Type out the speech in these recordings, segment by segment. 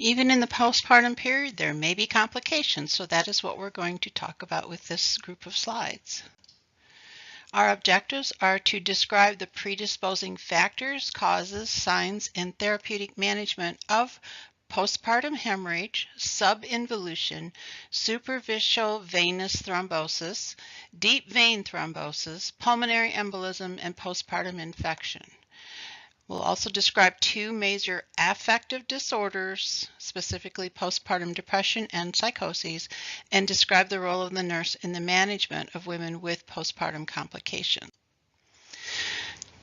Even in the postpartum period, there may be complications, so that is what we're going to talk about with this group of slides. Our objectives are to describe the predisposing factors, causes, signs, and therapeutic management of postpartum hemorrhage, subinvolution, superficial venous thrombosis, deep vein thrombosis, pulmonary embolism, and postpartum infection. We'll also describe two major affective disorders, specifically postpartum depression and psychoses, and describe the role of the nurse in the management of women with postpartum complications.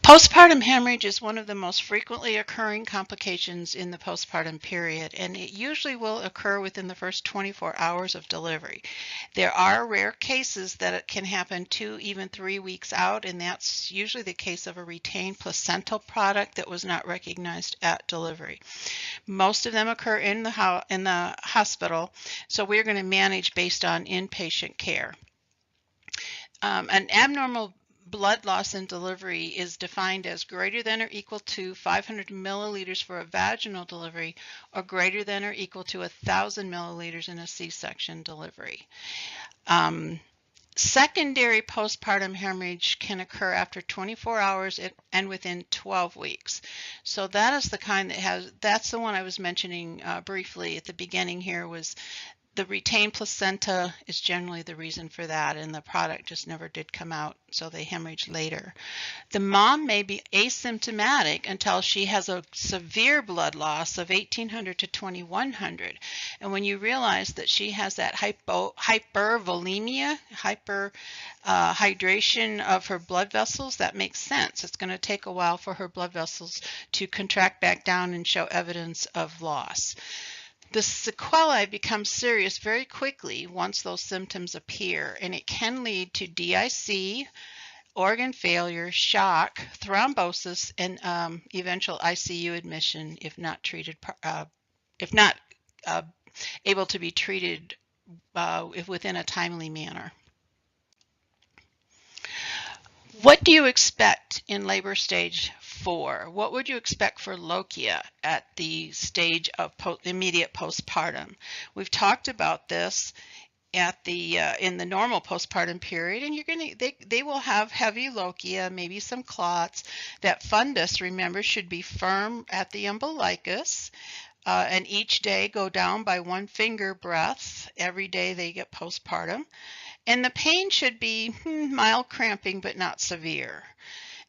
Postpartum hemorrhage is one of the most frequently occurring complications in the postpartum period, and it usually will occur within the first 24 hours of delivery. There are rare cases that it can happen 2, even 3 weeks out, and that's usually the case of a retained placental product that was not recognized at delivery. Most of them occur in the hospital, so we're going to manage based on inpatient care. An abnormal blood loss in delivery is defined as greater than or equal to 500 milliliters for a vaginal delivery or greater than or equal to 1,000 milliliters in a C-section delivery. Secondary postpartum hemorrhage can occur after 24 hours and within 12 weeks. So that is the kind that's the one I was mentioning briefly at the beginning here. Was the retained placenta is generally the reason for that, and the product just never did come out, so they hemorrhage later. The mom may be asymptomatic until she has a severe blood loss of 1,800 to 2,100. And when you realize that she has that hypervolemia, hydration of her blood vessels, that makes sense. It's going to take a while for her blood vessels to contract back down and show evidence of loss. The sequelae become serious very quickly once those symptoms appear, and it can lead to DIC, organ failure, shock, thrombosis, and eventual ICU admission if not treated, able to be treated within a timely manner. What do you expect in labor stage 4? What would you expect for lochia at the stage of immediate postpartum? We've talked about this at the in the normal postpartum period, and they will have heavy lochia, maybe some clots. That fundus, remember, should be firm at the umbilicus, and each day go down by 1 finger breadth every day they get postpartum. And the pain should be mild cramping but not severe.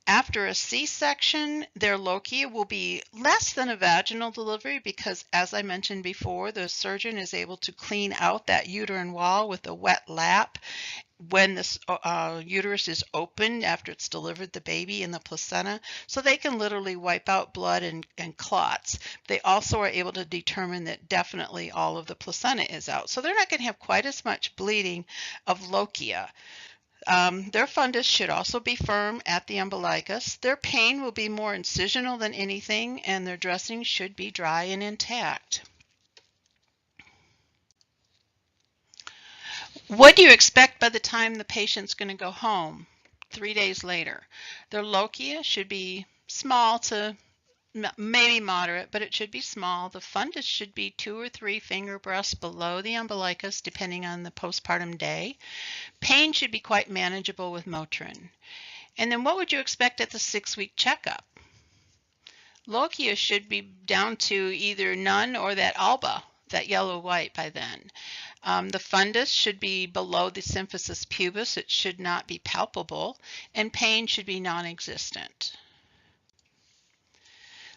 After a C-section, their lochia will be less than a vaginal delivery because, as I mentioned before, the surgeon is able to clean out that uterine wall with a wet lap when this uterus is open after it's delivered the baby in the placenta, so they can literally wipe out blood and clots. They also are able to determine that definitely all of the placenta is out, so they're not going to have quite as much bleeding of lochia. Their fundus should also be firm at the umbilicus. Their pain will be more incisional than anything, and their dressing should be dry and intact. What do you expect by the time the patient's going to go home 3 days later? Their lochia should be small to maybe moderate, but it should be small. The fundus should be 2 or 3 finger breadths below the umbilicus, depending on the postpartum day. Pain should be quite manageable with Motrin. And then what would you expect at the 6-week checkup? Lochia should be down to either none or that alba, that yellow-white by then. The fundus should be below the symphysis pubis. It should not be palpable, and pain should be non-existent.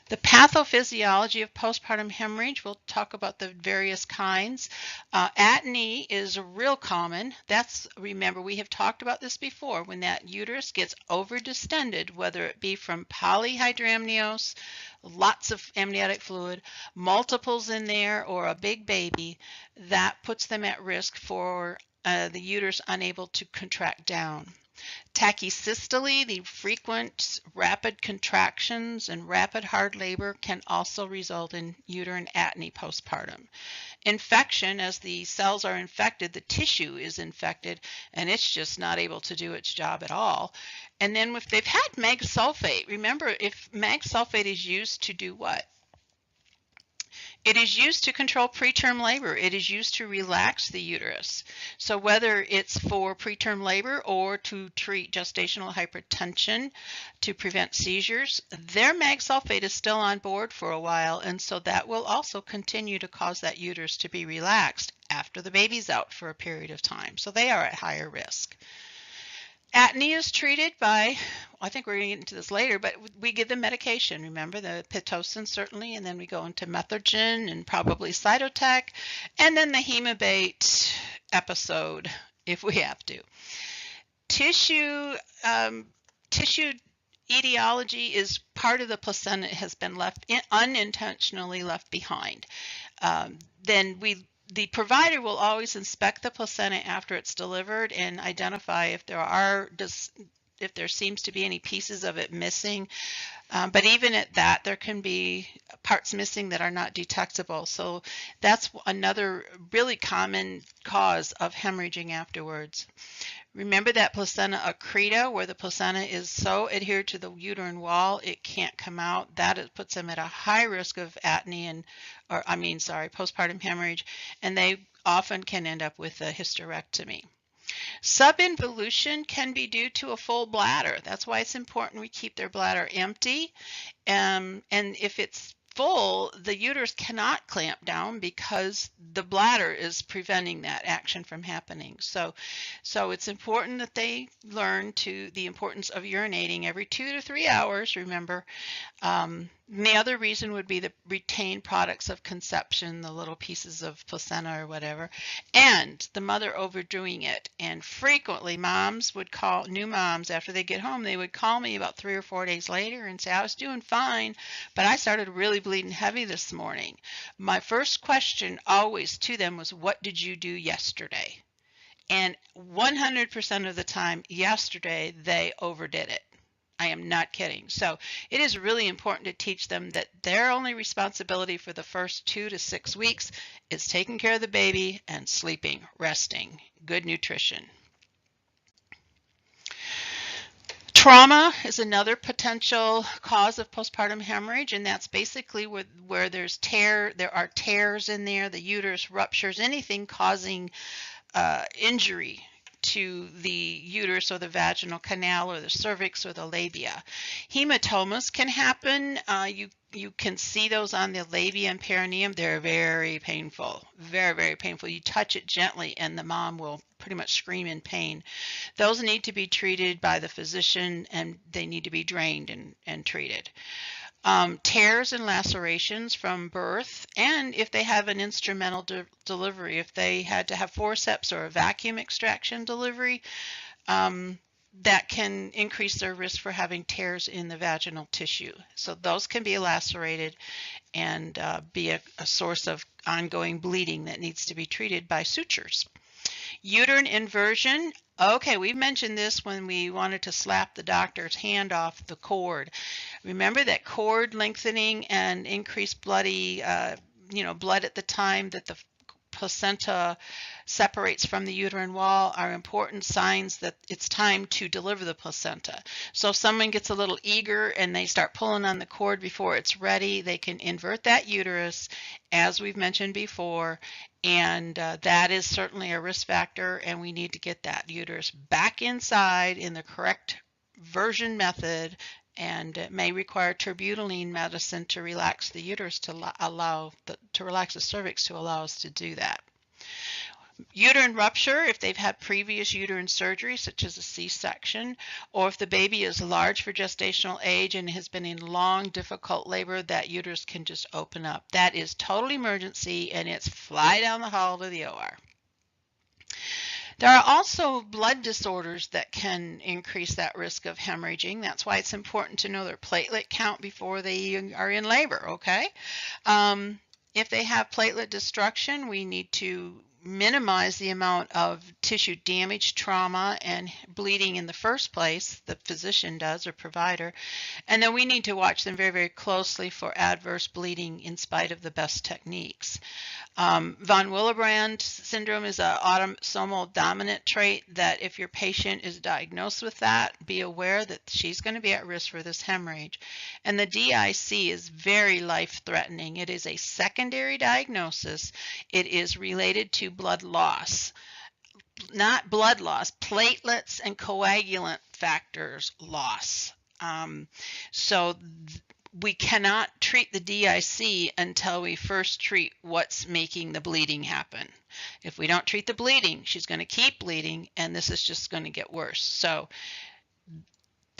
The pathophysiology of postpartum hemorrhage, we'll talk about the various kinds. Atony is real common. Remember, we have talked about this before, when that uterus gets overdistended, whether it be from polyhydramnios, lots of amniotic fluid, multiples in there, or a big baby, that puts them at risk for the uterus unable to contract down. Tachysystole, the frequent rapid contractions and rapid hard labor, can also result in uterine atony postpartum. Infection, as the cells are infected, the tissue is infected, and it's just not able to do its job at all. And then if they've had mag sulfate, remember, if mag sulfate is used to do what? It is used to control preterm labor. It is used to relax the uterus. So whether it's for preterm labor or to treat gestational hypertension to prevent seizures, their mag sulfate is still on board for a while, and so that will also continue to cause that uterus to be relaxed after the baby's out for a period of time. So they are at higher risk. Atony is treated by, I think we're going to get into this later, but we give them medication. Remember the Pitocin certainly, and then we go into Methogen and probably Cytotec, and then the Hemabate episode if we have to. Tissue etiology is part of the placenta has been left unintentionally left behind. The provider will always inspect the placenta after it's delivered and identify if there seems to be any pieces of it missing. But even at that, there can be parts missing that are not detectable. So that's another really common cause of hemorrhaging afterwards. Remember that placenta accreta, where the placenta is so adhered to the uterine wall it can't come out. That puts them at a high risk of atony postpartum hemorrhage, and they often can end up with a hysterectomy. Subinvolution can be due to a full bladder. That's why it's important we keep their bladder empty. And if it's full, the uterus cannot clamp down because the bladder is preventing that action from happening. So it's important that they learn the importance of urinating every 2 to 3 hours, remember. The other reason would be the retained products of conception, the little pieces of placenta or whatever, and the mother overdoing it. And frequently moms would call, new moms, after they get home, they would call me about 3 or 4 days later and say, I was doing fine, but I started really bleeding heavy this morning. My first question always to them was, what did you do yesterday? And 100% of the time yesterday, they overdid it. I am not kidding. So it is really important to teach them that their only responsibility for the first 2 to 6 weeks is taking care of the baby and sleeping, resting, good nutrition. Trauma is another potential cause of postpartum hemorrhage, and that's basically where there are tears in there, the uterus ruptures, anything causing injury to the uterus or the vaginal canal or the cervix or the labia. Hematomas can happen. You can see those on the labia and perineum. They're very painful, very, very painful. You touch it gently and the mom will pretty much scream in pain. Those need to be treated by the physician, and they need to be drained and treated. Tears and lacerations from birth, and if they have an instrumental delivery, if they had to have forceps or a vacuum extraction delivery, that can increase their risk for having tears in the vaginal tissue. So those can be lacerated and be a source of ongoing bleeding that needs to be treated by sutures. Uterine inversion. Okay, we've mentioned this when we wanted to slap the doctor's hand off the cord. Remember that cord lengthening and increased blood at the time that the placenta separates from the uterine wall are important signs that it's time to deliver the placenta. So if someone gets a little eager and they start pulling on the cord before it's ready, they can invert that uterus, as we've mentioned before, and that is certainly a risk factor, and we need to get that uterus back inside in the correct version method, and it may require terbutaline medicine to relax the uterus to relax the cervix to allow us to do that. Uterine rupture, if they've had previous uterine surgery, such as a C-section, or if the baby is large for gestational age and has been in long, difficult labor, that uterus can just open up. That is total emergency, and it's fly down the hall to the OR. There are also blood disorders that can increase that risk of hemorrhaging. That's why it's important to know their platelet count before they are in labor, okay? If they have platelet destruction, we need to minimize the amount of tissue damage, trauma, and bleeding in the first place. The physician does, or provider. And then we need to watch them very, very closely for adverse bleeding in spite of the best techniques. Von Willebrand syndrome is an autosomal dominant trait that if your patient is diagnosed with that, be aware that she's going to be at risk for this hemorrhage. And the DIC is very life-threatening. It is a secondary diagnosis. It is related to blood loss. Not blood loss, platelets and coagulant factors loss. So we cannot treat the DIC until we first treat what's making the bleeding happen. If we don't treat the bleeding, she's going to keep bleeding, and this is just going to get worse. So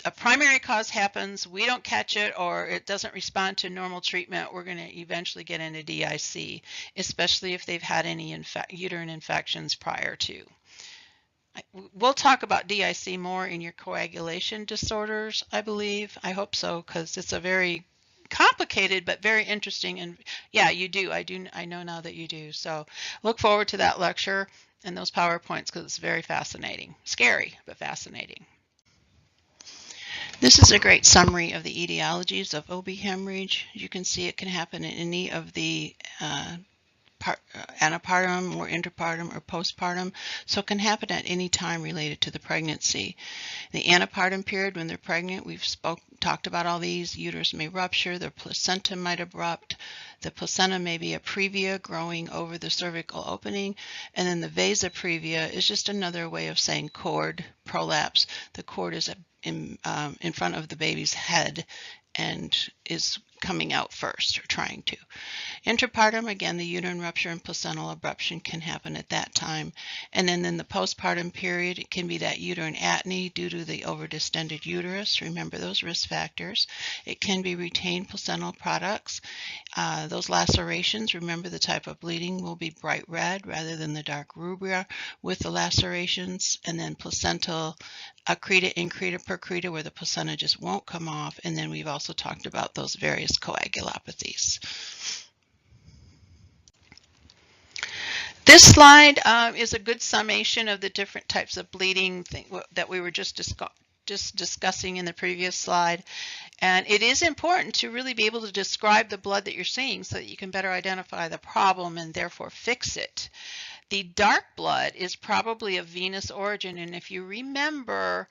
a primary cause happens, we don't catch it, or it doesn't respond to normal treatment, we're going to eventually get into DIC, especially if they've had any uterine infections prior to. We'll talk about DIC more in your coagulation disorders, I believe. I hope so, because it's a very complicated but very interesting, and yeah, you do. I know now that you do. So look forward to that lecture and those PowerPoints, because it's very fascinating. Scary, but fascinating. This is a great summary of the etiologies of OB hemorrhage. You can see it can happen in any of the antepartum or interpartum or postpartum, so it can happen at any time related to the pregnancy. The antepartum period, when they're pregnant, we've talked about all these. Uterus may rupture, the placenta might erupt, the placenta may be a previa growing over the cervical opening, and then the vasa previa is just another way of saying cord prolapse. The cord is in front of the baby's head and is coming out first, or trying to. Interpartum, again, the uterine rupture and placental abruption can happen at that time. And then in the postpartum period, it can be that uterine atony due to the overdistended uterus. Remember those risk factors. It can be retained placental products. Those lacerations, remember the type of bleeding will be bright red rather than the dark rubra with the lacerations. And then placental accreta, increta, percreta, where the placenta just won't come off. And then we've also talked about those various coagulopathies. This slide is a good summation of the different types of bleeding that we were just discussing in the previous slide. And it is important to really be able to describe the blood that you're seeing so that you can better identify the problem and therefore fix it. The dark blood is probably of venous origin, and if you remember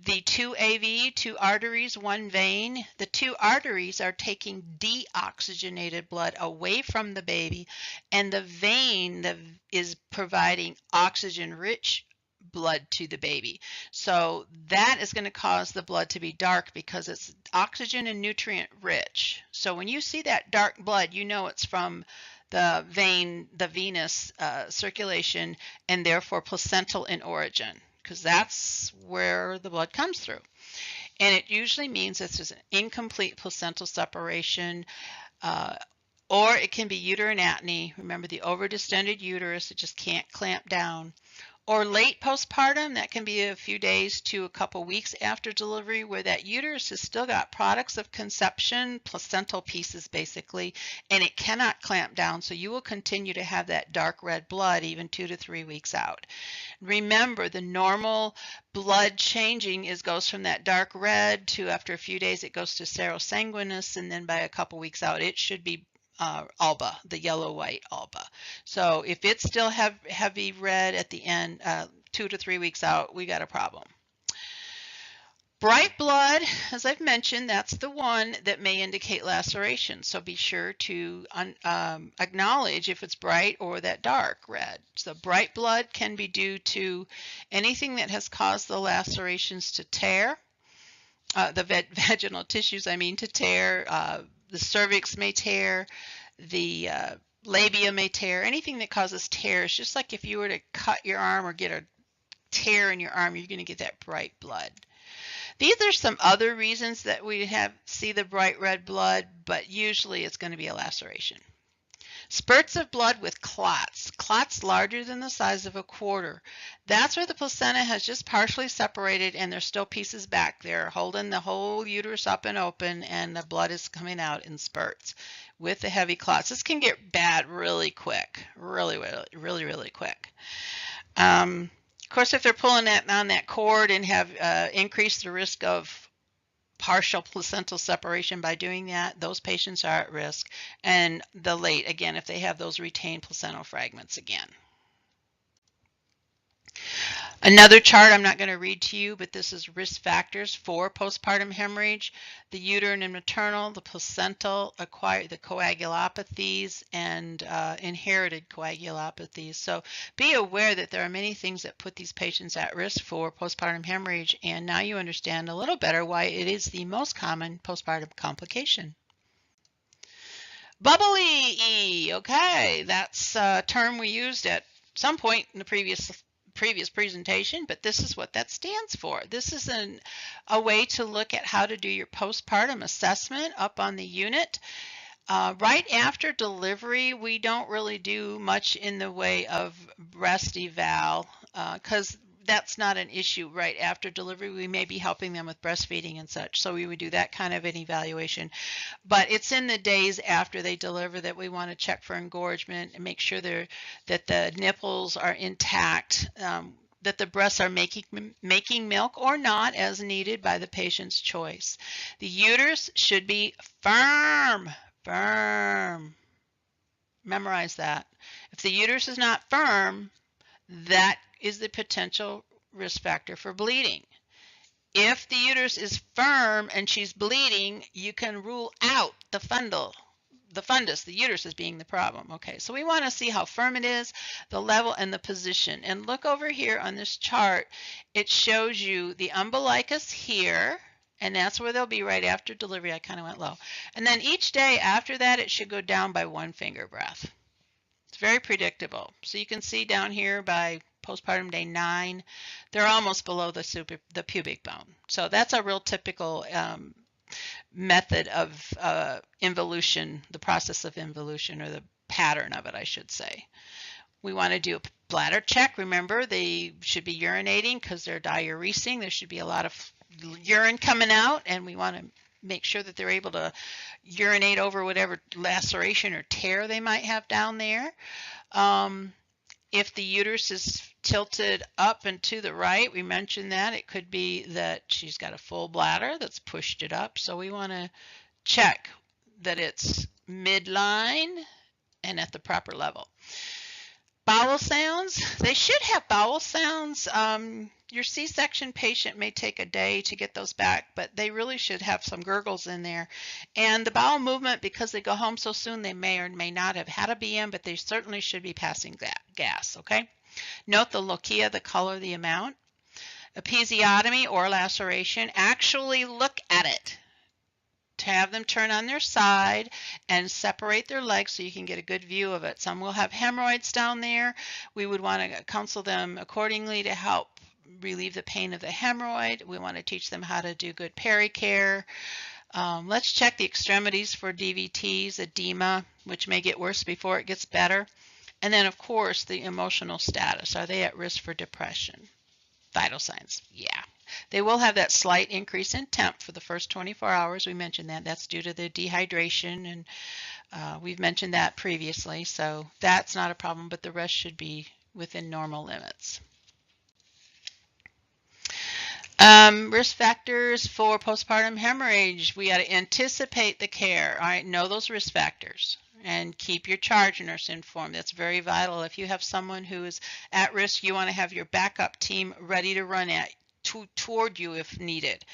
the 2 AV, 2 arteries, 1 vein, the 2 arteries are taking deoxygenated blood away from the baby, and the vein is providing oxygen-rich blood to the baby. So that is going to cause the blood to be dark because it's oxygen and nutrient rich. So when you see that dark blood, you know it's from the vein, the venous circulation, and therefore placental in origin, because that's where the blood comes through. And it usually means it's just an incomplete placental separation, or it can be uterine atony. Remember the overdistended uterus, it just can't clamp down. Or late postpartum, that can be a few days to a couple weeks after delivery, where that uterus has still got products of conception, placental pieces basically, and it cannot clamp down, so you will continue to have that dark red blood even 2 to 3 weeks out. Remember, the normal blood changing goes from that dark red to, after a few days, it goes to serosanguinous, and then by a couple weeks out, it should be alba, the yellow-white alba. So if it's still heavy red at the end, 2 to 3 weeks out, we got a problem. Bright blood, as I've mentioned, that's the one that may indicate laceration. So be sure to acknowledge if it's bright or that dark red. So bright blood can be due to anything that has caused the lacerations to tear, the vaginal tissues, to tear. The cervix may tear, the labia may tear, anything that causes tears. Just like if you were to cut your arm or get a tear in your arm, you're going to get that bright blood. These are some other reasons that we see the bright red blood, but usually it's going to be a laceration. Spurts of blood with clots, clots larger than the size of a quarter. That's where the placenta has just partially separated and there's still pieces back there holding the whole uterus up and open, and the blood is coming out in spurts with the heavy clots. This can get bad really quick, really quick. Of course, if they're pulling on that cord and have increased the risk of partial placental separation by doing that, those patients are at risk. And the late, again, if they have those retained placental fragments again. Another chart I'm not going to read to you, but this is risk factors for postpartum hemorrhage: the uterine and maternal, the placental, the coagulopathies, and inherited coagulopathies. So be aware that there are many things that put these patients at risk for postpartum hemorrhage, and now you understand a little better why it is the most common postpartum complication. Bubbly, okay, that's a term we used at some point in the previous presentation, but this is what that stands for. This is a way to look at how to do your postpartum assessment up on the unit. Right after delivery, we don't really do much in the way of breast eval because that's not an issue right after delivery. We may be helping them with breastfeeding and such, so we would do that kind of an evaluation. But it's in the days after they deliver that we want to check for engorgement and make sure that the nipples are intact, that the breasts are making milk or not as needed by the patient's choice. The uterus should be firm. Memorize that. If the uterus is not firm, that is the potential risk factor for bleeding. If the uterus is firm and she's bleeding, you can rule out the fundus, the uterus, as being the problem. Okay, so we want to see how firm it is, the level, and the position. And look over here on this chart. It shows you the umbilicus here, and that's where they'll be right after delivery. I kind of went low. And then each day after that, it should go down by 1 finger breadth. It's very predictable. So you can see down here by postpartum day 9, they're almost below the pubic bone. So that's a real typical method of involution, the process of involution, or the pattern of it, I should say. We want to do a bladder check. Remember, they should be urinating because they're diuresing. There should be a lot of urine coming out, and we want to make sure that they're able to urinate over whatever laceration or tear they might have down there. If the uterus is tilted up and to the right, we mentioned that it could be that she's got a full bladder that's pushed it up. So we want to check that it's midline and at the proper level. Bowel sounds, they should have bowel sounds. Your C-section patient may take a day to get those back, but they really should have some gurgles in there. And the bowel movement, because they go home so soon, they may or may not have had a BM, but they certainly should be passing that gas, okay? Note the lochia, the color, the amount. Episiotomy or laceration, actually look at it. To have them turn on their side and separate their legs so you can get a good view of it. Some will have hemorrhoids down there. We would want to counsel them accordingly to help relieve the pain of the hemorrhoid. We want to teach them how to do good pericare. Let's check the extremities for DVTs, edema, which may get worse before it gets better. And then, of course, the emotional status. Are they at risk for depression? Vital signs, yeah. They will have that slight increase in temp for the first 24 hours. We mentioned that. That's due to the dehydration, and we've mentioned that previously. So that's not a problem, but the rest should be within normal limits. Risk factors for postpartum hemorrhage. We got to anticipate the care. All right, know those risk factors and keep your charge nurse informed. That's very vital. If you have someone who is at risk, you want to have your backup team ready to run toward you if needed.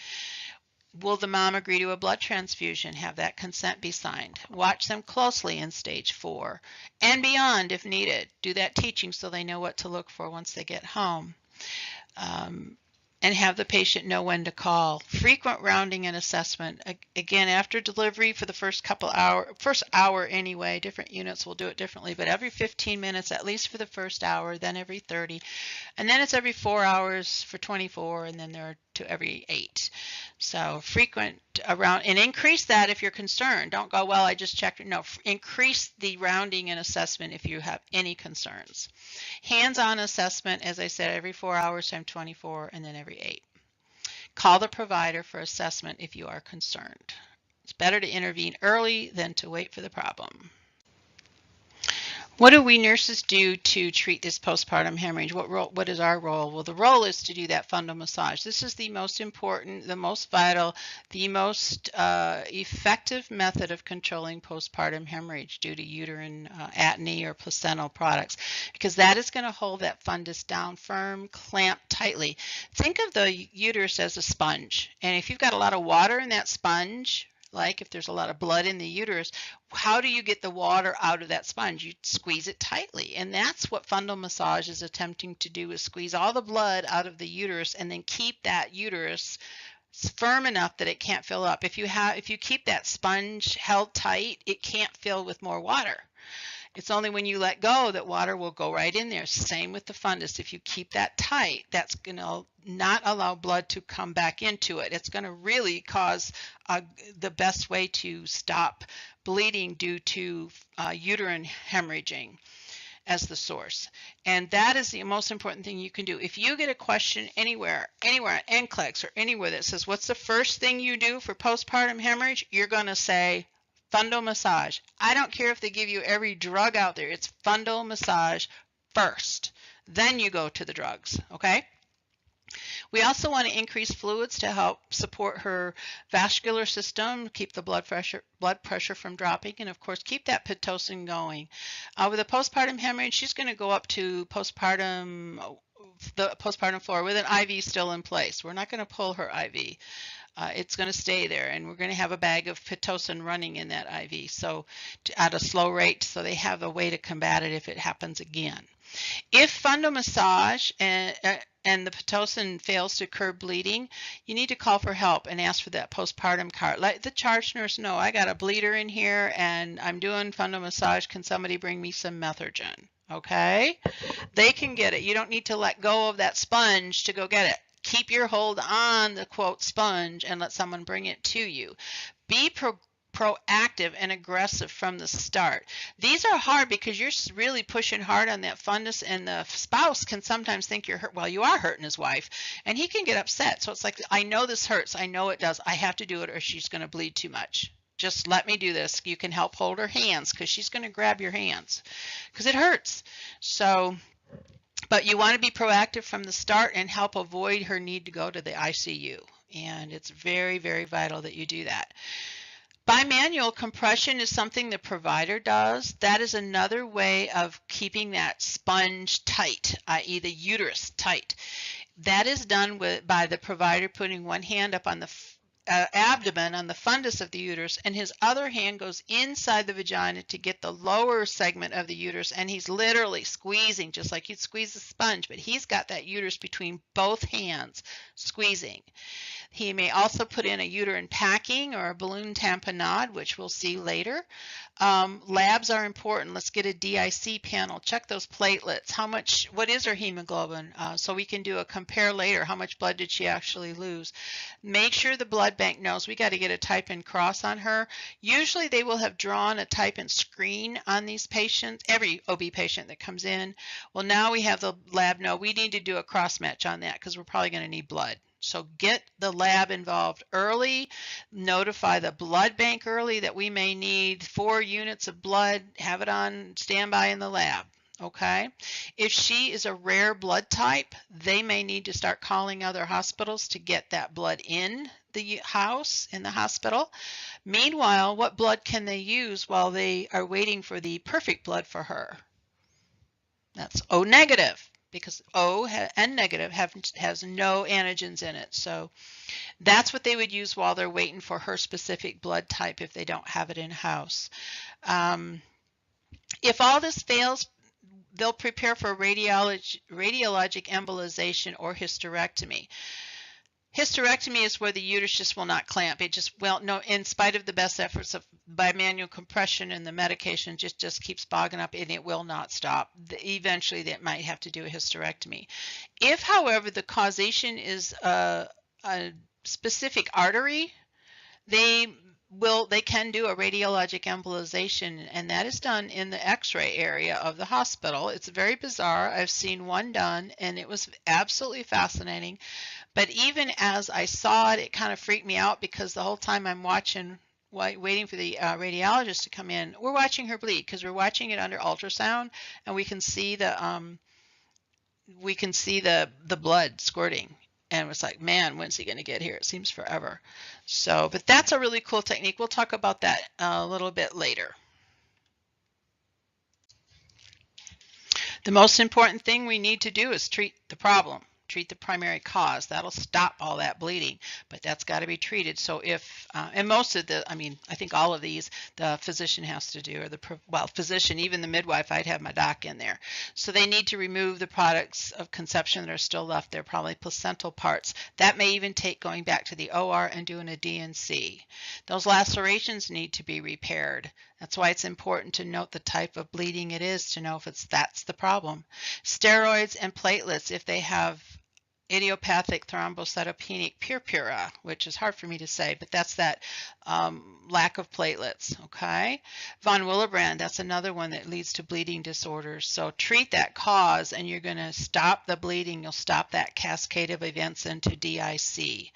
Will the mom agree to a blood transfusion? Have that consent be signed? Watch them closely in stage 4 and beyond if needed. Do that teaching so they know what to look for once they get home. And have the patient know when to call. Frequent rounding and assessment. Again, after delivery for the first hour anyway, different units will do it differently, but every 15 minutes at least for the first hour, then every 30. And then it's every 4 hours for 24, and then there are to every 8. So frequent around, and increase that if you're concerned. Don't go, well, I just checked. No, increase the rounding and assessment if you have any concerns. Hands-on assessment, as I said, every 4 hours times 24, and then every 8. Call the provider for assessment if you are concerned. It's better to intervene early than to wait for the problem. What do we nurses do to treat this postpartum hemorrhage? What is our role? Well, the role is to do that fundal massage. This is the most important, the most vital, the most effective method of controlling postpartum hemorrhage due to uterine atony or placental products, because that is going to hold that fundus down firm, clamped tightly. Think of the uterus as a sponge, and if you've got a lot of water in that sponge, like if there's a lot of blood in the uterus, how do you get the water out of that sponge? You squeeze it tightly, and that's what fundal massage is attempting to do, is squeeze all the blood out of the uterus and then keep that uterus firm enough that it can't fill up. If you keep that sponge held tight, it can't fill with more water. It's only when you let go that water will go right in there. Same with the fundus. If you keep that tight, that's going to not allow blood to come back into it. It's going to really cause the best way to stop bleeding due to uterine hemorrhaging as the source. And that is the most important thing you can do. If you get a question anywhere on NCLEX or anywhere that says, what's the first thing you do for postpartum hemorrhage? You're going to say, fundal massage. I don't care if they give you every drug out there. It's fundal massage first. Then you go to the drugs, okay? We also want to increase fluids to help support her vascular system, keep the blood pressure from dropping, and of course keep that Pitocin going. With a postpartum hemorrhage, she's going to go up to the postpartum floor with an IV still in place. We're not going to pull her IV. It's going to stay there, and we're going to have a bag of Pitocin running in that IV, so at a slow rate, so they have a way to combat it if it happens again. If fundal massage and the Pitocin fails to curb bleeding, you need to call for help and ask for that postpartum card. Let the charge nurse know, I got a bleeder in here and I'm doing fundal massage. Can somebody bring me some Methergin? Okay? They can get it. You don't need to let go of that sponge to go get it. Keep your hold on the, quote, sponge and let someone bring it to you. Be proactive and aggressive from the start. These are hard because you're really pushing hard on that fundus, and the spouse can sometimes think you're hurt. Well, you are hurting his wife, and he can get upset. So it's like, I know this hurts. I know it does. I have to do it or she's going to bleed too much. Just let me do this. You can help hold her hands because she's going to grab your hands because it hurts. So, but you want to be proactive from the start and help avoid her need to go to the ICU. And it's very, very vital that you do that. Bimanual compression is something the provider does. That is another way of keeping that sponge tight, i.e. the uterus tight. That is done by the provider putting one hand up on the abdomen, on the fundus of the uterus, and his other hand goes inside the vagina to get the lower segment of the uterus, and he's literally squeezing just like you'd squeeze a sponge, but he's got that uterus between both hands squeezing. He may also put in a uterine packing or a balloon tamponade, which we'll see later. Labs are important. Let's get a DIC panel. Check those platelets. What is her hemoglobin? So we can do a compare later. How much blood did she actually lose? Make sure the blood bank knows we got to get a type and cross on her. Usually they will have drawn a type and screen on these patients, every OB patient that comes in. Well, now we have the lab know we need to do a cross match on that because we're probably going to need blood. So get the lab involved early, notify the blood bank early that we may need 4 units of blood, have it on standby in the lab, okay? If she is a rare blood type, they may need to start calling other hospitals to get that blood in the house, in the hospital. Meanwhile, what blood can they use while they are waiting for the perfect blood for her? That's O negative. Because O and negative has no antigens in it. So that's what they would use while they're waiting for her specific blood type if they don't have it in-house. If all this fails, they'll prepare for radiologic embolization or hysterectomy. Hysterectomy is where the uterus just will not clamp. It just, well, no, in spite of the best efforts of bimanual compression and the medication, just keeps bogging up and it will not stop. Eventually, they might have to do a hysterectomy. If, however, the causation is a specific artery, they can do a radiologic embolization, and that is done in the x-ray area of the hospital. It's very bizarre. I've seen one done, and it was absolutely fascinating. But even as I saw it, it kind of freaked me out, because the whole time I'm watching, waiting for the radiologist to come in, we're watching her bleed, because we're watching it under ultrasound, and we can see the blood squirting. And it was like, man, when's he going to get here? It seems forever. So, but that's a really cool technique. We'll talk about that a little bit later. The most important thing we need to do is treat the problem. Treat the primary cause. That'll stop all that bleeding, but that's got to be treated. So if, and most of the, I think all of these, the physician has to do, or physician, even the midwife, I'd have my doc in there. So they need to remove the products of conception that are still left there, probably placental parts. That may even take going back to the OR and doing a DNC. Those lacerations need to be repaired. That's why it's important to note the type of bleeding it is, to know if that's the problem. Steroids and platelets, if they have idiopathic thrombocytopenic purpura, which is hard for me to say, but that's that lack of platelets, okay? Von Willebrand, that's another one that leads to bleeding disorders. So treat that cause, and you're going to stop the bleeding. You'll stop that cascade of events into DIC.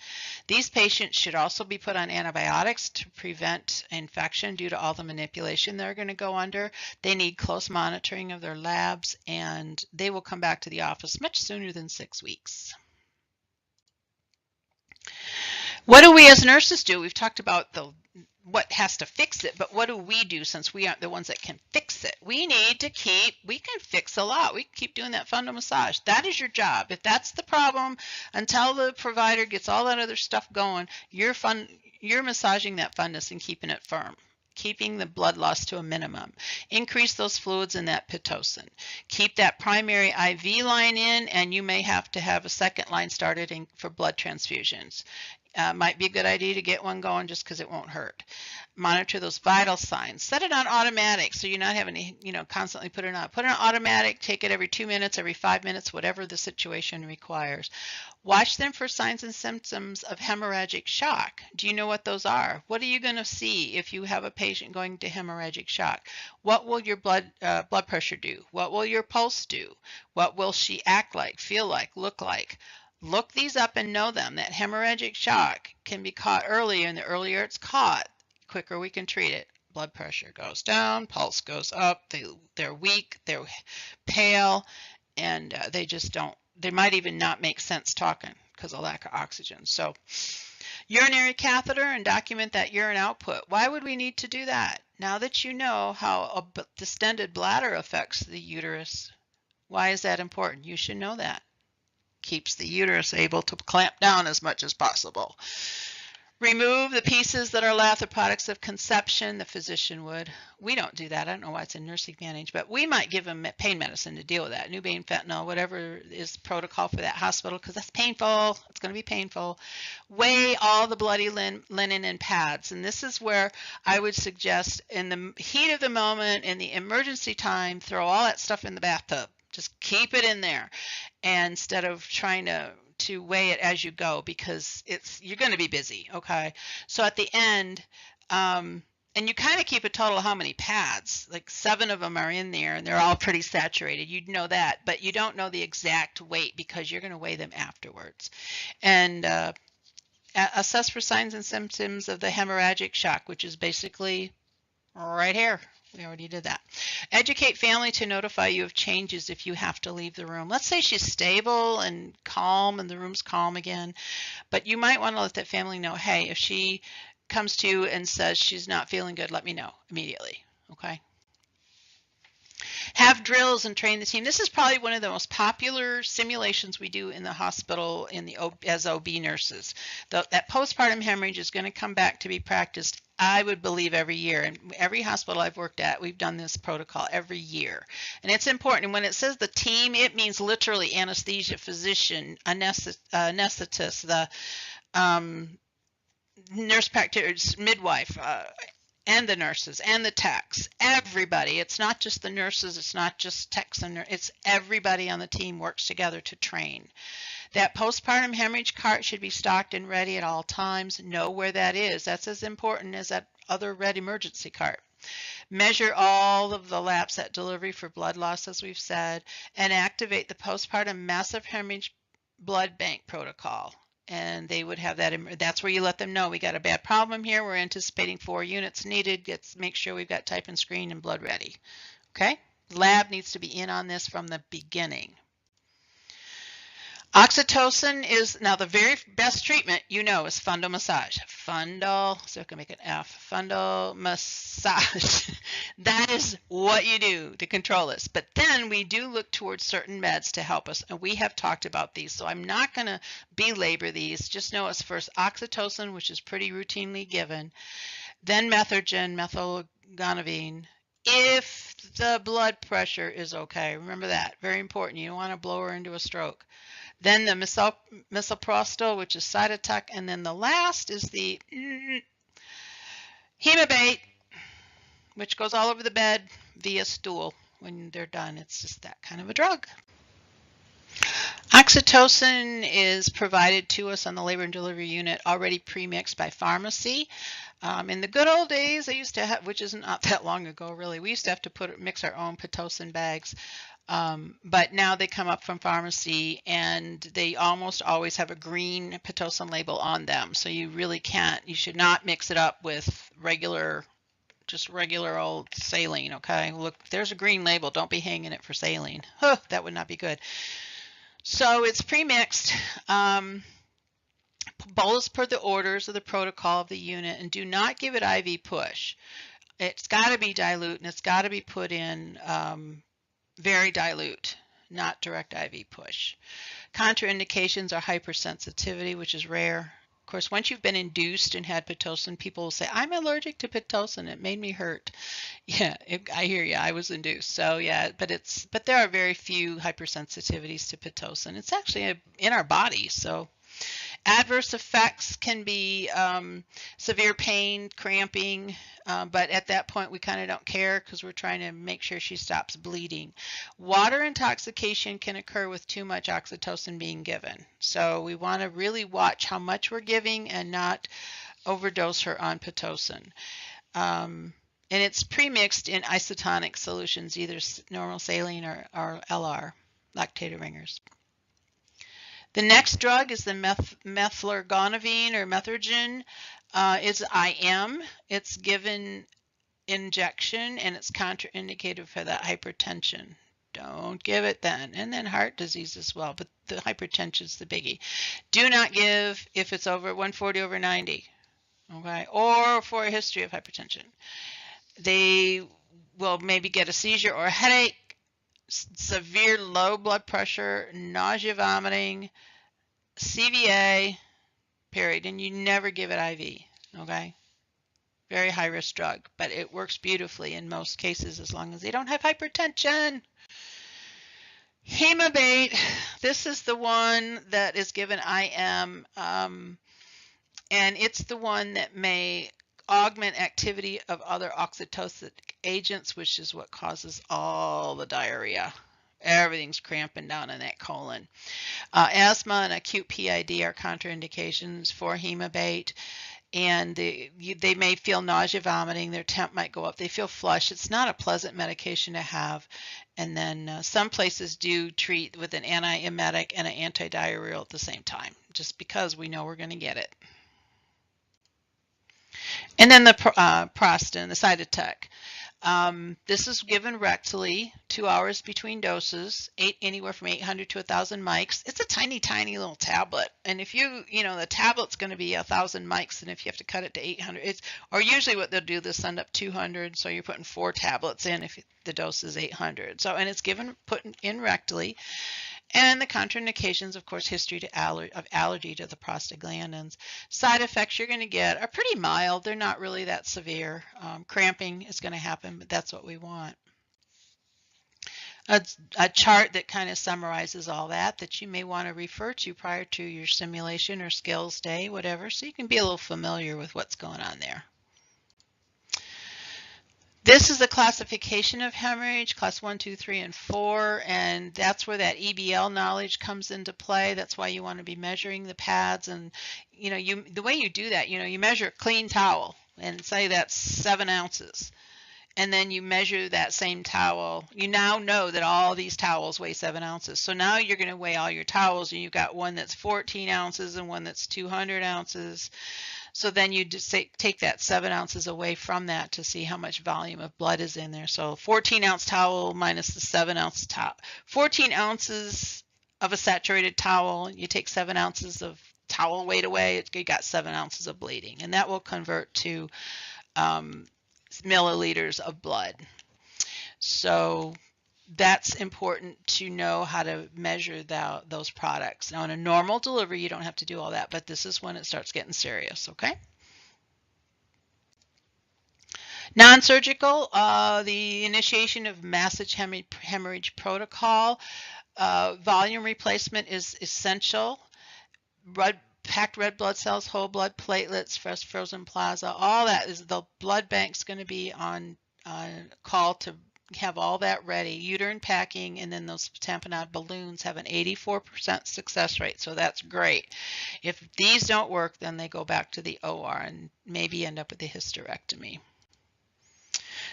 These patients should also be put on antibiotics to prevent infection due to all the manipulation they're going to go under. They need close monitoring of their labs, and they will come back to the office much sooner than 6 weeks. What do we as nurses do? We've talked about what has to fix it, but what do we do since we aren't the ones that can fix it? We can fix a lot. We can keep doing that fundal massage. That is your job. If that's the problem, until the provider gets all that other stuff going, you're massaging that fundus and keeping it firm. Keeping the blood loss to a minimum. Increase those fluids in that pitocin. Keep that primary IV line in, and you may have to have a second line started for blood transfusions. Might be a good idea to get one going just because it won't hurt. Monitor those vital signs. Set it on automatic so you're not having to, constantly put it on. Put it on automatic, take it every 2 minutes, every 5 minutes, whatever the situation requires. Watch them for signs and symptoms of hemorrhagic shock. Do you know what those are? What are you going to see if you have a patient going to hemorrhagic shock? What will your blood pressure do? What will your pulse do? What will she act like, feel like, look like? Look these up and know them. That hemorrhagic shock can be caught earlier, and the earlier it's caught, the quicker we can treat it. Blood pressure goes down, pulse goes up, they're weak, they're pale, and they might even not make sense talking because of lack of oxygen. So urinary catheter, and document that urine output. Why would we need to do that? Now that you know how a distended bladder affects the uterus, why is that important? You should know that. Keeps the uterus able to clamp down as much as possible. Remove the pieces that are left, the products of conception, the physician would. We don't do that. I don't know why it's in nursing managed, but we might give them pain medicine to deal with that. Nubane, fentanyl, whatever is protocol for that hospital, because that's painful. It's going to be painful. Weigh all the bloody linen and pads. And this is where I would suggest, in the heat of the moment, in the emergency time, throw all that stuff in the bathtub. Just keep it in there, and instead of trying to weigh it as you go, because you're going to be busy, okay? So at the end, and you kind of keep a total of how many pads, like 7 of them are in there, and they're all pretty saturated. You'd know that, but you don't know the exact weight because you're going to weigh them afterwards. And assess for signs and symptoms of the hemorrhagic shock, which is basically right here. We already did that. Educate family to notify you of changes if you have to leave the room. Let's say she's stable and calm and the room's calm again, but you might want to let that family know, hey, if she comes to you and says she's not feeling good, let me know immediately, okay? Have drills and train the team. This is probably one of the most popular simulations we do in the hospital as OB nurses. That postpartum hemorrhage is going to come back to be practiced, I would believe, every year. And every hospital I've worked at, we've done this protocol every year. And it's important. And when it says the team, it means literally anesthesia, physician, anesthetist, the nurse practitioner, midwife, and the nurses and the techs, everybody. It's not just the nurses, it's not just techs, it's everybody on the team works together to train. That postpartum hemorrhage cart should be stocked and ready at all times. Know where that is. That's as important as that other red emergency cart. Measure all of the laps at delivery for blood loss, as we've said, and activate the postpartum massive hemorrhage blood bank protocol. And they would have that. That's where you let them know we got a bad problem here. We're anticipating 4 units needed. Make sure we've got type and screen and blood ready. Okay? Lab needs to be in on this from the beginning. Oxytocin is, now the very best treatment, you know, is fundal massage. Fundal, so I can make an F, fundal massage. That is what you do to control this. But then we do look towards certain meds to help us, and we have talked about these. So I'm not going to belabor these. Just know it's first oxytocin, which is pretty routinely given, then methergine, methylgonovine, if the blood pressure is okay. Remember that, very important. You don't want to blow her into a stroke. Then the misoprostol, which is Cytotec, and then the last is the Hemabate, which goes all over the bed via stool when they're done. It's just that kind of a drug. Oxytocin is provided to us on the labor and delivery unit already pre-mixed by pharmacy. In the good old days, I used to have, which isn't not that long ago really, we used to have to mix our own Pitocin bags. But now they come up from pharmacy and they almost always have a green Pitocin label on them. So you really can't, you should not mix it up with just regular old saline, okay? Look, there's a green label. Don't be hanging it for saline. Huh, that would not be good. So it's pre-mixed. Bolus per the orders of the protocol of the unit, and do not give it IV push. It's got to be dilute, and it's got to be put in very dilute, not direct IV push. Contraindications are hypersensitivity, which is rare. Of course, once you've been induced and had Pitocin, people will say, I'm allergic to Pitocin. It made me hurt. Yeah, I hear you. I was induced. So yeah, but there are very few hypersensitivities to Pitocin. It's actually in our body. So adverse effects can be severe pain, cramping, but at that point we kind of don't care because we're trying to make sure she stops bleeding. Water intoxication can occur with too much oxytocin being given. So we want to really watch how much we're giving and not overdose her on Pitocin. And it's premixed in isotonic solutions, either normal saline or LR, lactated ringers. The next drug is the methylgonovine or methergine. It's IM. It's given injection and it's contraindicated for that hypertension. Don't give it then. And then heart disease as well, but the hypertension is the biggie. Do not give if it's over 140/90, okay, or for a history of hypertension. They will maybe get a seizure or a headache, severe low blood pressure, nausea, vomiting, CVA, period. And you never give it IV, okay? Very high risk drug, but it works beautifully in most cases as long as they don't have hypertension. Hemabate, this is the one that is given IM, and it's the one that may augment activity of other oxytocic agents, which is what causes all the diarrhea. Everything's cramping down in that colon. Asthma and acute PID are contraindications for Hemabate, and they may feel nausea, vomiting, their temp might go up, they feel flush. It's not a pleasant medication to have. And then some places do treat with an antiemetic and an antidiarrheal at the same time, just because we know we're going to get it. And then the Prostin, the Cytotec. This is given rectally, 2 hours between doses, anywhere from 800 to 1,000 mics. It's a tiny, tiny little tablet. And if the tablet's going to be 1,000 mics, and if you have to cut it to 800, or usually what they'll do, they'll send up 200, so you're putting 4 tablets in if the dose is 800. So, and it's put in rectally. And the contraindications, of course, history of allergy to the prostaglandins. Side effects you're going to get are pretty mild. They're not really that severe. Cramping is going to happen, but that's what we want. A chart that kind of summarizes all that you may want to refer to prior to your simulation or skills day, whatever, so you can be a little familiar with what's going on there. This is the classification of hemorrhage, class 1, 2, 3, and 4, and that's where that EBL knowledge comes into play. That's why you want to be measuring the pads, and the way you do that, you measure a clean towel and say that's 7 ounces. And then you measure that same towel. You now know that all these towels weigh 7 ounces. So now you're going to weigh all your towels, and you've got one that's 14 ounces and one that's 200 ounces. So then you just take that 7 ounces away from that to see how much volume of blood is in there. So 14-ounce towel minus the 7-ounce towel. 14 ounces of a saturated towel, you take 7 ounces of towel weight away, you got 7 ounces of bleeding. And that will convert to milliliters of blood. So that's important to know how to measure those products. Now, in a normal delivery, you don't have to do all that, but this is when it starts getting serious, okay? Non-surgical, the initiation of massive hemorrhage protocol. Volume replacement is essential. Packed red blood cells, whole blood, platelets, fresh frozen plasma, all that is the blood bank's going to be on call to have all that ready. Uterine packing, and then those tamponade balloons have an 84% success rate, so that's great. If these don't work, then they go back to the OR and maybe end up with a hysterectomy.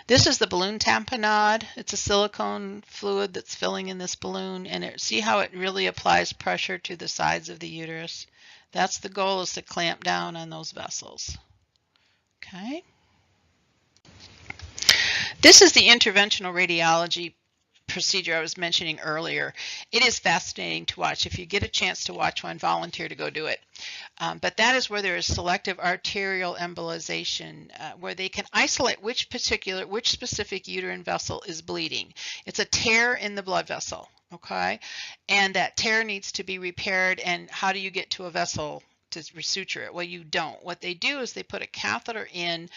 This is the balloon tamponade. It's a silicone fluid that's filling in this balloon, and see how it really applies pressure to the sides of the uterus. That's the goal, is to clamp down on those vessels. Okay. This is the interventional radiology procedure I was mentioning earlier. It is fascinating to watch. If you get a chance to watch one, volunteer to go do it. But that is where there is selective arterial embolization, where they can isolate which specific uterine vessel is bleeding. It's a tear in the blood vessel, okay? And that tear needs to be repaired. And how do you get to a vessel to resuture it? Well, you don't. What they do is they put a catheter in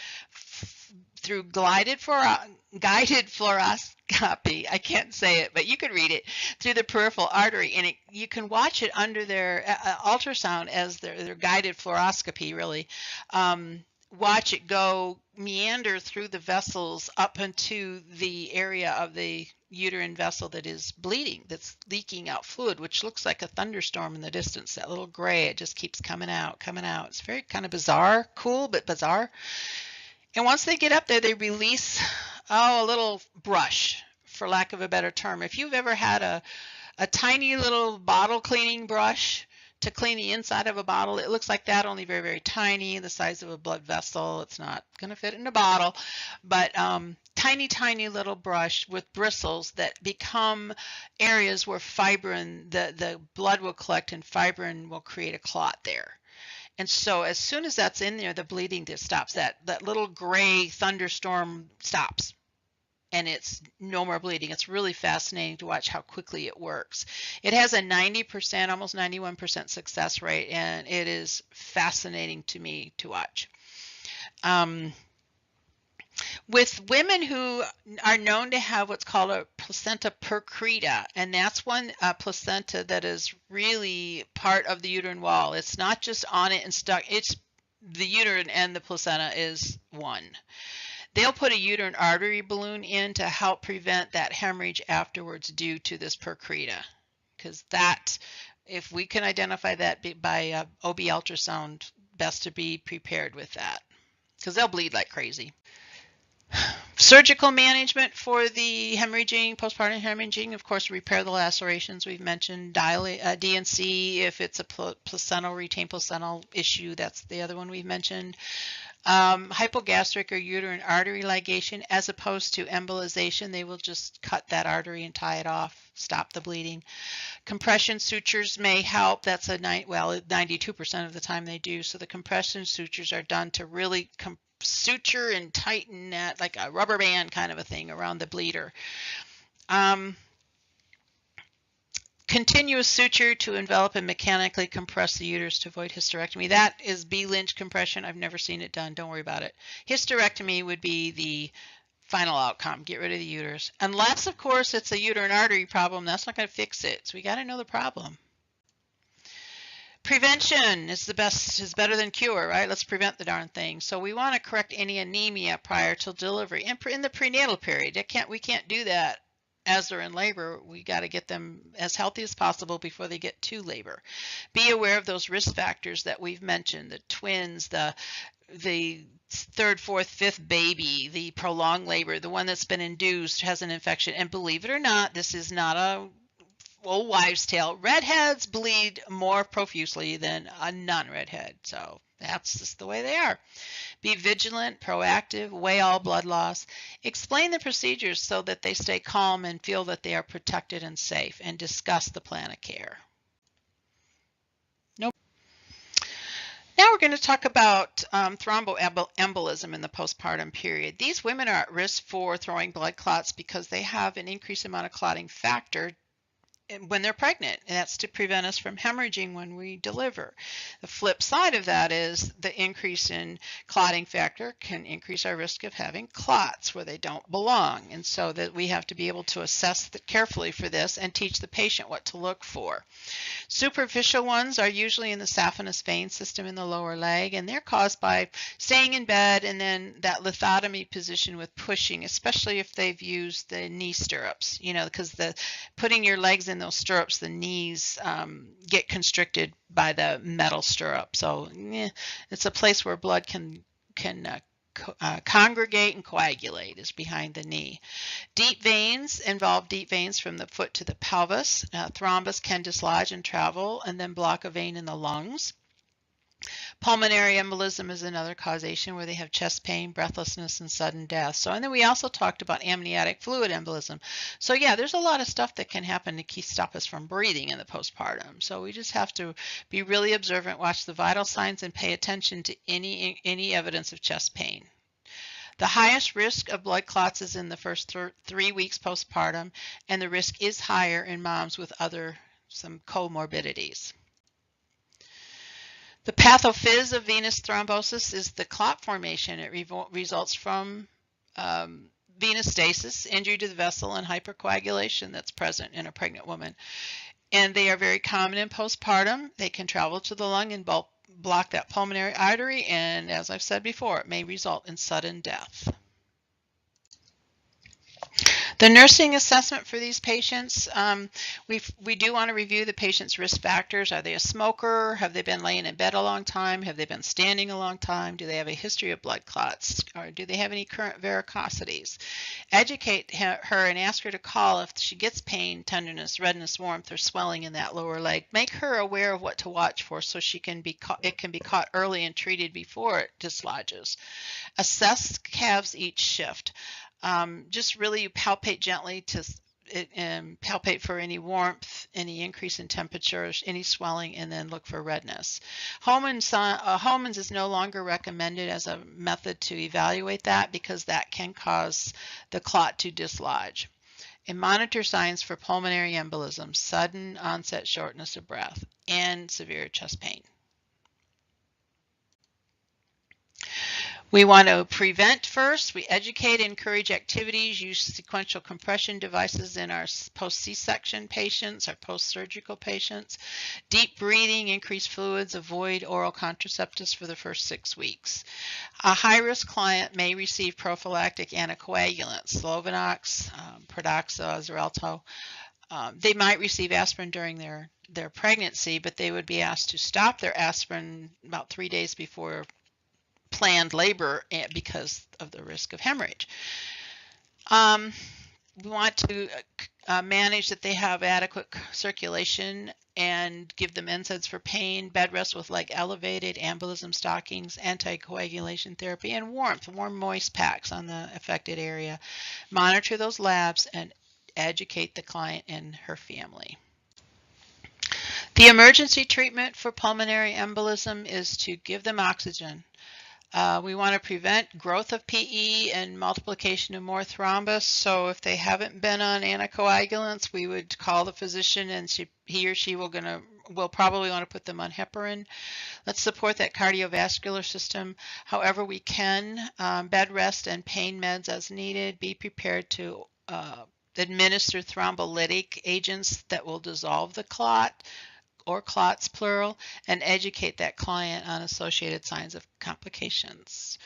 through guided fluoroscopy. I can't say it, but you can read it, through the peripheral artery, and you can watch it under their ultrasound as their guided fluoroscopy, really. Watch it go meander through the vessels up into the area of the uterine vessel that is bleeding, that's leaking out fluid, which looks like a thunderstorm in the distance. That little gray, it just keeps coming out, coming out. It's very kind of bizarre, cool, but bizarre. And once they get up there, they release, a little brush, for lack of a better term. If you've ever had a tiny little bottle cleaning brush to clean the inside of a bottle, it looks like that, only very, very tiny, the size of a blood vessel. It's not going to fit in a bottle, but tiny, tiny little brush with bristles that become areas where fibrin, the blood will collect, and fibrin will create a clot there. And so as soon as that's in there, the bleeding just stops. That little gray thunderstorm stops, and it's no more bleeding. It's really fascinating to watch how quickly it works. It has a 90%, almost 91% success rate, and it is fascinating to me to watch. With women who are known to have what's called a placenta percreta, and that's one placenta that is really part of the uterine wall. It's not just on it and stuck. It's the uterine and the placenta is one. They'll put a uterine artery balloon in to help prevent that hemorrhage afterwards due to this percreta, because that, if we can identify that by OB ultrasound, best to be prepared with that, because they'll bleed like crazy. Surgical management for the hemorrhaging, postpartum hemorrhaging, of course, repair the lacerations we've mentioned, DNC if it's a placental, retained placental issue, that's the other one we've mentioned. Hypogastric or uterine artery ligation, as opposed to embolization, they will just cut that artery and tie it off, stop the bleeding. Compression sutures may help. That's 92% of the time they do. So the compression sutures are done to really suture and tighten that, like a rubber band kind of a thing around the bleeder. Continuous suture to envelop and mechanically compress the uterus to avoid hysterectomy. That is B. Lynch compression. I've never seen it done. Don't worry about it. Hysterectomy would be the final outcome. Get rid of the uterus. Unless, of course, it's a uterine artery problem. That's not going to fix it. So we got to know the problem. Prevention is better than cure, right? Let's prevent the darn thing. So we want to correct any anemia prior to delivery and in the prenatal period. We can't do that as they're in labor. We got to get them as healthy as possible before they get to labor. Be aware of those risk factors that we've mentioned: the twins, the third, fourth, fifth baby, the prolonged labor, the one that's been induced, has an infection. And believe it or not, this is not a old wives' tale. Redheads bleed more profusely than a non-redhead. So that's just the way they are. Be vigilant, proactive, weigh all blood loss. Explain the procedures so that they stay calm and feel that they are protected and safe, and discuss the plan of care. Now we're going to talk about thromboembolism in the postpartum period. These women are at risk for throwing blood clots because they have an increased amount of clotting factor when they're pregnant, and that's to prevent us from hemorrhaging when we deliver. The flip side of that is the increase in clotting factor can increase our risk of having clots where they don't belong, and so that we have to be able to assess carefully for this and teach the patient what to look for. Superficial ones are usually in the saphenous vein system in the lower leg, and they're caused by staying in bed and then that lithotomy position with pushing, especially if they've used the knee stirrups, because putting your legs in those stirrups, the knees get constricted by the metal stirrup. So it's a place where blood can congregate and coagulate, is behind the knee. Deep veins involve deep veins from the foot to the pelvis. Thrombus can dislodge and travel and then block a vein in the lungs. Pulmonary embolism is another causation where they have chest pain, breathlessness, and sudden death. And then we also talked about amniotic fluid embolism. So yeah, there's a lot of stuff that can happen to stop us from breathing in the postpartum. So we just have to be really observant, watch the vital signs, and pay attention to any evidence of chest pain. The highest risk of blood clots is in the first 3 weeks postpartum, and the risk is higher in moms with some comorbidities. The pathophys of venous thrombosis is the clot formation. It results from venous stasis, injury to the vessel, and hypercoagulation that's present in a pregnant woman. And they are very common in postpartum. They can travel to the lung and block that pulmonary artery, and as I've said before, it may result in sudden death. The nursing assessment for these patients, we do want to review the patient's risk factors. Are they a smoker? Have they been laying in bed a long time? Have they been standing a long time? Do they have a history of blood clots? Or do they have any current varicosities? Educate her and ask her to call if she gets pain, tenderness, redness, warmth, or swelling in that lower leg. Make her aware of what to watch for so it can be caught early and treated before it dislodges. Assess calves each shift. Just really palpate gently to palpate for any warmth, any increase in temperature, any swelling, and then look for redness. Homans is no longer recommended as a method to evaluate that because that can cause the clot to dislodge. And monitor signs for pulmonary embolism, sudden onset shortness of breath, and severe chest pain. We want to prevent first. We educate and encourage activities, use sequential compression devices in our post-C-section patients, our post-surgical patients. Deep breathing, increase fluids, avoid oral contraceptives for the first 6 weeks. A high-risk client may receive prophylactic anticoagulants, Lovenox, Pradaxa, Xarelto. They might receive aspirin during their pregnancy, but they would be asked to stop their aspirin about 3 days before planned labor because of the risk of hemorrhage. We want to manage that they have adequate circulation and give them NSAIDs for pain, bed rest with leg elevated, embolism stockings, anticoagulation therapy, and warm moist packs on the affected area. Monitor those labs and educate the client and her family. The emergency treatment for pulmonary embolism is to give them oxygen. We want to prevent growth of PE and multiplication of more thrombus. So if they haven't been on anticoagulants, we would call the physician, and he or she will probably want to put them on heparin. Let's support that cardiovascular system however we can. Bed rest and pain meds as needed. Be prepared to administer thrombolytic agents that will dissolve the clot or clots, plural, and educate that client on associated signs of complications.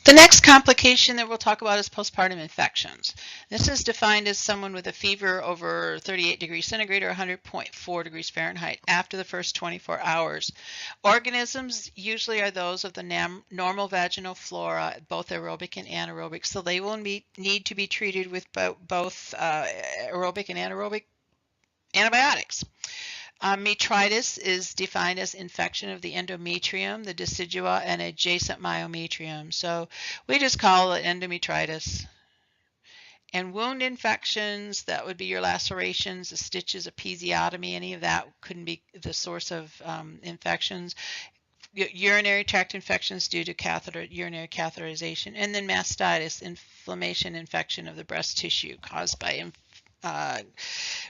The next complication that we'll talk about is postpartum infections. This is defined as someone with a fever over 38 degrees centigrade or 100.4 degrees Fahrenheit after the first 24 hours. Organisms usually are those of the normal vaginal flora, both aerobic and anaerobic, so they will need to be treated with both aerobic and anaerobic antibiotics. Metritis is defined as infection of the endometrium, the decidua, and adjacent myometrium. So we just call it endometritis. And wound infections, that would be your lacerations, the stitches, episiotomy, any of that couldn't be the source of infections. Urinary tract infections due to urinary catheterization. And then mastitis, inflammation, infection of the breast tissue caused by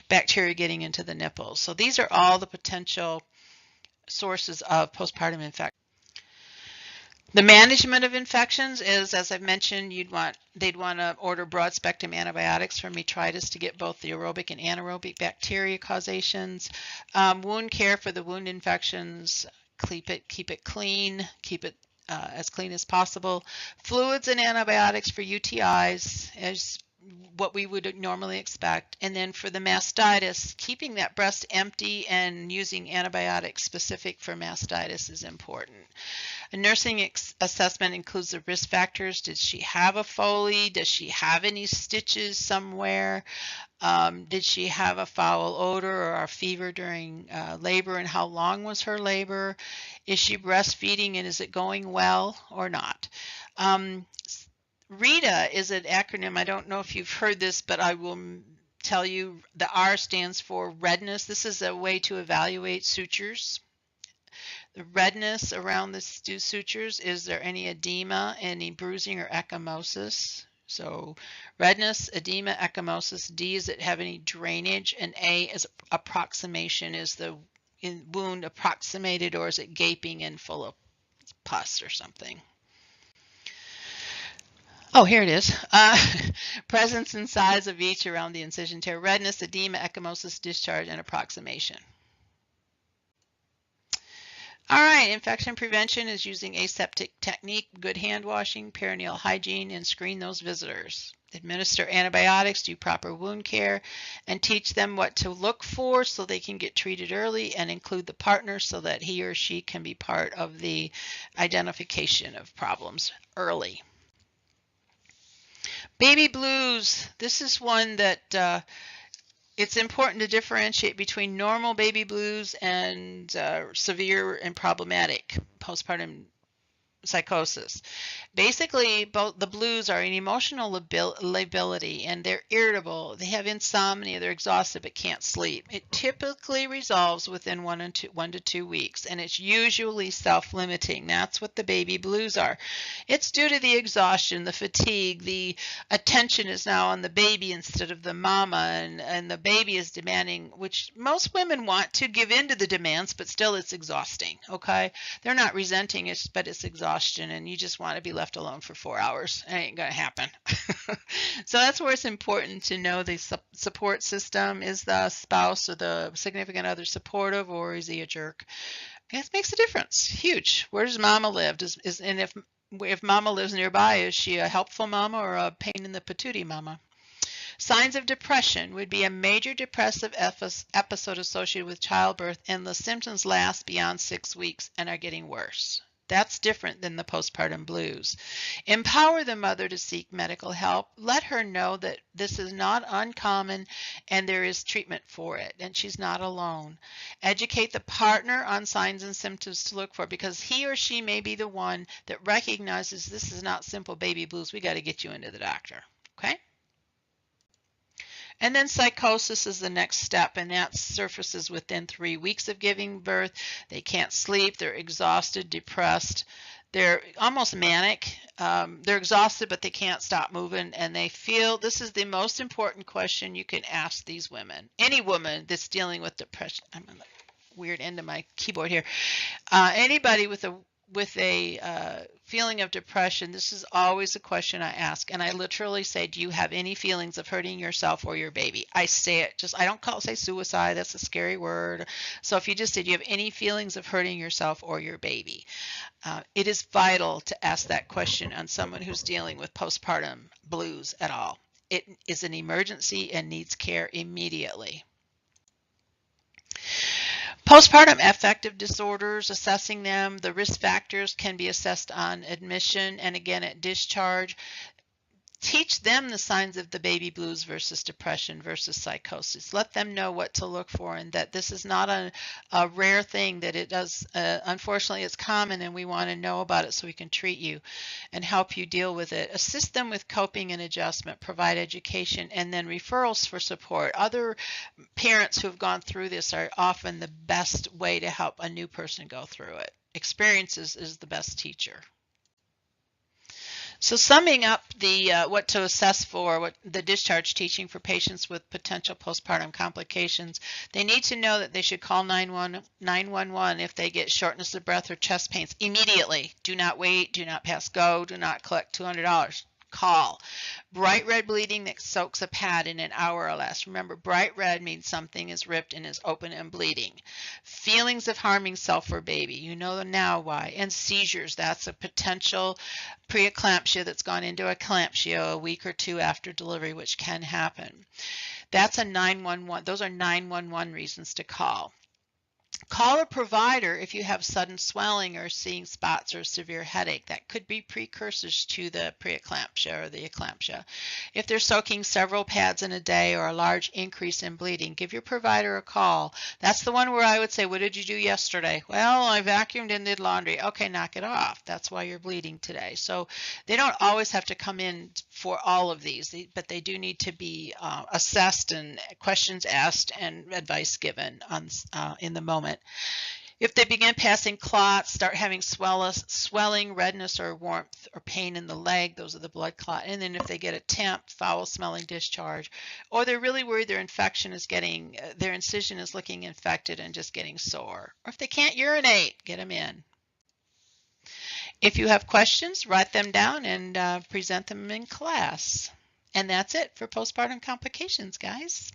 bacteria getting into the nipples. So these are all the potential sources of postpartum infection. The management of infections is, as I've mentioned, they'd want to order broad spectrum antibiotics for metritis to get both the aerobic and anaerobic bacteria causations. Wound care for the wound infections, keep it clean, keep it as clean as possible. Fluids and antibiotics for UTIs, as what we would normally expect. And then for the mastitis, keeping that breast empty and using antibiotics specific for mastitis is important. A nursing assessment includes the risk factors. Did she have a Foley? Does she have any stitches somewhere? Did she have a foul odor or a fever during labor, and how long was her labor? Is she breastfeeding, and is it going well or not? RETA is an acronym. I don't know if you've heard this, but I will tell you the R stands for redness. This is a way to evaluate sutures. The redness around the sutures, is there any edema, any bruising or ecchymosis? So redness, edema, ecchymosis. D, is it have any drainage? And A is approximation. Is the wound approximated, or is it gaping and full of pus or something? Oh, here it is. Presence and size of each around the incision tear. Redness, edema, ecchymosis, discharge, and approximation. All right, infection prevention is using aseptic technique, good hand washing, perineal hygiene, and screen those visitors. Administer antibiotics, do proper wound care, and teach them what to look for so they can get treated early, and include the partner so that he or she can be part of the identification of problems early. Baby blues, this is one that it's important to differentiate between normal baby blues and severe and problematic postpartum psychosis. Basically, both the blues are an emotional lability, and they're irritable. They have insomnia. They're exhausted but can't sleep. It typically resolves within 1 to 2 weeks, and it's usually self-limiting. That's what the baby blues are. It's due to the exhaustion, the fatigue, the attention is now on the baby instead of the mama, and the baby is demanding, which most women want to give in to the demands, but still it's exhausting, okay? They're not resenting it, but it's exhaustion, and you just want to be left alone for 4 hours. It ain't gonna happen. So that's where it's important to know the support system. Is the spouse or the significant other supportive, or is he a jerk? It makes a difference. Huge. Where does mama live? And if mama lives nearby, is she a helpful mama or a pain in the patootie mama? Signs of depression would be a major depressive episode associated with childbirth, and the symptoms last beyond 6 weeks and are getting worse. That's different than the postpartum blues. Empower the mother to seek medical help. Let her know that this is not uncommon and there is treatment for it, and she's not alone. Educate the partner on signs and symptoms to look for, because he or she may be the one that recognizes this is not simple baby blues. We got to get you into the doctor. Okay? And then psychosis is the next step, and that surfaces within 3 weeks of giving birth. They can't sleep, they're exhausted, depressed, they're almost manic. They're exhausted, but they can't stop moving, and they feel, this is the most important question you can ask these women. Any woman that's dealing with depression, I'm on the weird end of my keyboard here. Anybody with a with a feeling of depression, this is always a question I ask, and I literally say, do you have any feelings of hurting yourself or your baby? I say it, just I don't say suicide, that's a scary word. So if you just say, do you have any feelings of hurting yourself or your baby? It is vital to ask that question on someone who's dealing with postpartum blues at all. It is an emergency and needs care immediately. Postpartum affective disorders, assessing them, the risk factors can be assessed on admission and again at discharge. Teach them the signs of the baby blues versus depression versus psychosis. Let them know what to look for and that this is not a rare thing, that it does, unfortunately it's common, and we want to know about it so we can treat you and help you deal with it. Assist them with coping and adjustment, provide education, and then referrals for support. Other parents who have gone through this are often the best way to help a new person go through it. Experiences is the best teacher. So summing up the what to assess for, what the discharge teaching for patients with potential postpartum complications, they need to know that they should call 911 if they get shortness of breath or chest pains immediately. Do not wait, do not pass go, do not collect $200. Call. Bright red bleeding that soaks a pad in an hour or less. Remember, bright red means something is ripped and is open and bleeding. Feelings of harming self or baby. You know now why. And seizures. That's a potential preeclampsia that's gone into eclampsia a week or two after delivery, which can happen. That's a 911. Those are 911 reasons to call. Call a provider if you have sudden swelling or seeing spots or severe headache. That could be precursors to the preeclampsia or the eclampsia. If they're soaking several pads in a day or a large increase in bleeding, give your provider a call. That's the one where I would say, what did you do yesterday? Well, I vacuumed and did laundry. Okay, knock it off. That's why you're bleeding today. So they don't always have to come in for all of these, but they do need to be assessed and questions asked and advice given in the moment. If they begin passing clots, start having swelling, redness, or warmth or pain in the leg, those are the blood clot. And then if they get a temp, foul-smelling discharge, or they're really worried their infection is their incision is looking infected and just getting sore, or if they can't urinate, get them in. If you have questions, write them down and present them in class. And that's it for postpartum complications, guys.